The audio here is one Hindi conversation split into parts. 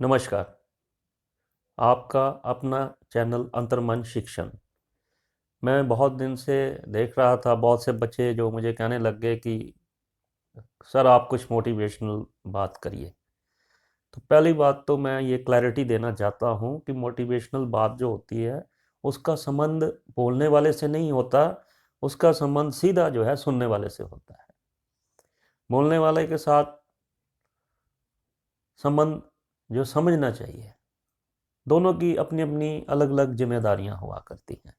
नमस्कार। आपका अपना चैनल अंतर्मन शिक्षण। मैं बहुत दिन से देख रहा था, बहुत से बच्चे जो मुझे कहने लग गए कि सर आप कुछ मोटिवेशनल बात करिए। तो पहली बात तो मैं ये क्लैरिटी देना चाहता हूँ कि मोटिवेशनल बात जो होती है उसका संबंध बोलने वाले से नहीं होता, उसका संबंध सीधा जो है सुनने वाले से होता है। बोलने वाले के साथ संबंध जो समझना चाहिए, दोनों की अपनी अपनी अलग अलग जिम्मेदारियां हुआ करती हैं।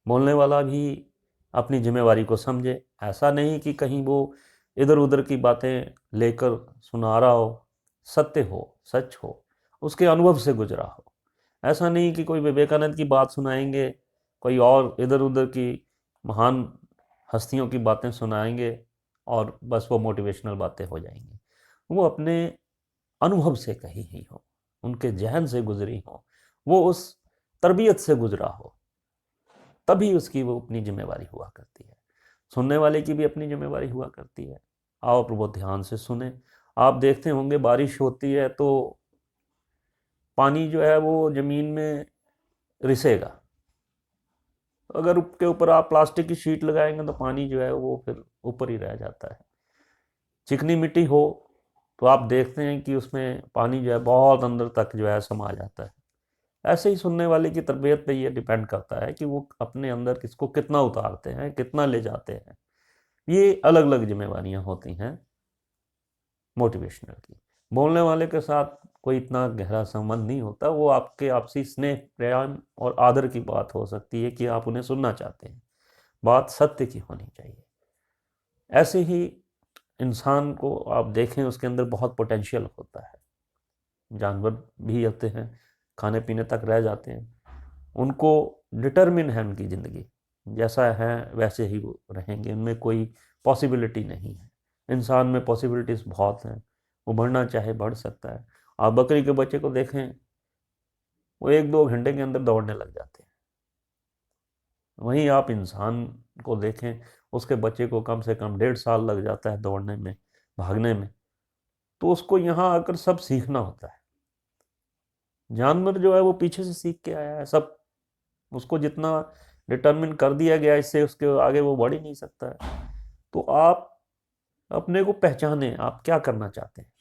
बोलने वाला भी अपनी जिम्मेवारी को समझे, ऐसा नहीं कि कहीं वो इधर उधर की बातें लेकर सुना रहा हो, सत्य हो, सच हो, उसके अनुभव से गुजरा हो। ऐसा नहीं कि कोई विवेकानंद की बात सुनाएंगे, कोई और इधर उधर की महान हस्तियों की बातें सुनाएंगे और बस वो मोटिवेशनल बातें हो जाएंगी। वो अपने अनुभव से कही ही हो, उनके जहन से गुजरी हो, वो उस तरबियत से गुजरा हो, तभी उसकी वो अपनी जिम्मेवारी हुआ करती है। सुनने वाले की भी अपनी जिम्मेवारी हुआ करती है। आप वो ध्यान से सुने। आप देखते होंगे बारिश होती है तो पानी जो है वो ज़मीन में रिसेगा। अगर उसके ऊपर आप प्लास्टिक की शीट लगाएंगे तो पानी जो है वो फिर ऊपर ही रह जाता है। चिकनी मिट्टी हो तो आप देखते हैं कि उसमें पानी जो है बहुत अंदर तक जो है समा जाता है। ऐसे ही सुनने वाले की तरबियत पे ये डिपेंड करता है कि वो अपने अंदर किसको कितना उतारते हैं, कितना ले जाते हैं। ये अलग अलग जिम्मेवारियां होती हैं मोटिवेशनल की। बोलने वाले के साथ कोई इतना गहरा संबंध नहीं होता, वो आपके आपसी स्नेह, प्रेम और आदर की बात हो सकती है कि आप उन्हें सुनना चाहते हैं। बात सत्य की होनी चाहिए। ऐसे ही इंसान को आप देखें, उसके अंदर बहुत पोटेंशियल होता है। जानवर भी होते हैं, खाने पीने तक रह जाते हैं, उनको डिटरमिन है, उनकी ज़िंदगी जैसा है वैसे ही वो रहेंगे, उनमें कोई पॉसिबिलिटी नहीं है। इंसान में पॉसिबिलिटीज़ बहुत हैं, वो बढ़ना चाहे बढ़ सकता है। आप बकरी के बच्चे को देखें, वो 1-2 घंटे के अंदर दौड़ने लग जाते हैं। वहीं आप इंसान को देखें, उसके बच्चे को कम से कम 1.5 साल लग जाता है दौड़ने में, भागने में। तो उसको यहाँ आकर सब सीखना होता है। जानवर जो है वो पीछे से सीख के आया है सब, उसको जितना डिटरमिन कर दिया गया, इससे उसके आगे वो बढ़ ही नहीं सकता है। तो आप अपने को पहचाने, आप क्या करना चाहते हैं।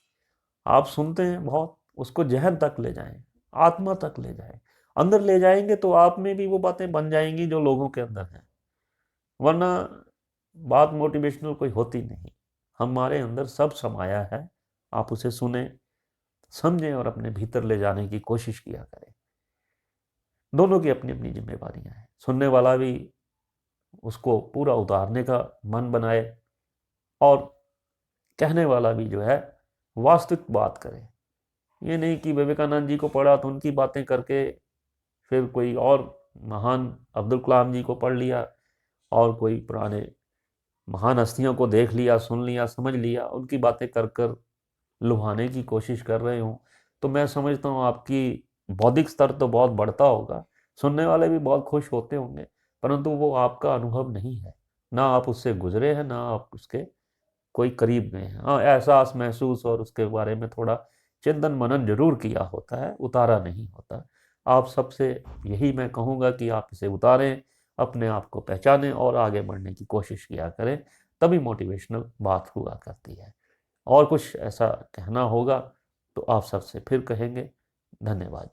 आप सुनते हैं बहुत, उसको जहन तक ले जाएं, आत्मा तक ले जाएं। अंदर ले जाएंगे तो आप में भी वो बातें बन जाएंगी जो लोगों के अंदर हैं। वरना बात मोटिवेशनल कोई होती नहीं। हमारे अंदर सब समाया है। आप उसे सुने, समझें और अपने भीतर ले जाने की कोशिश किया करें। दोनों की अपनी अपनी जिम्मेवारियां हैं। सुनने वाला भी उसको पूरा उतारने का मन बनाए, और कहने वाला भी जो है वास्तविक बात करे। ये नहीं कि विवेकानंद जी को पढ़ा तो उनकी बातें करके फिर कोई और महान अब्दुल कलाम जी को पढ़ लिया और कोई पुराने महान हस्तियों को देख लिया, सुन लिया, समझ लिया, उनकी बातें कर कर लुभाने की कोशिश कर रहे हूँ। तो मैं समझता हूँ आपकी बौद्धिक स्तर तो बहुत बढ़ता होगा, सुनने वाले भी बहुत खुश होते होंगे, परंतु वो आपका अनुभव नहीं है। ना आप उससे गुजरे हैं, ना आप उसके कोई करीब गए हैं। हाँ, एहसास महसूस और उसके बारे में थोड़ा चिंतन मनन जरूर किया होता है, उतारा नहीं होता। आप सबसे यही मैं कहूँगा कि आप इसे उतारें, अपने आप को पहचानें और आगे बढ़ने की कोशिश किया करें। तभी मोटिवेशनल बात हुआ करती है। और कुछ ऐसा कहना होगा तो आप सबसे फिर कहेंगे। धन्यवाद।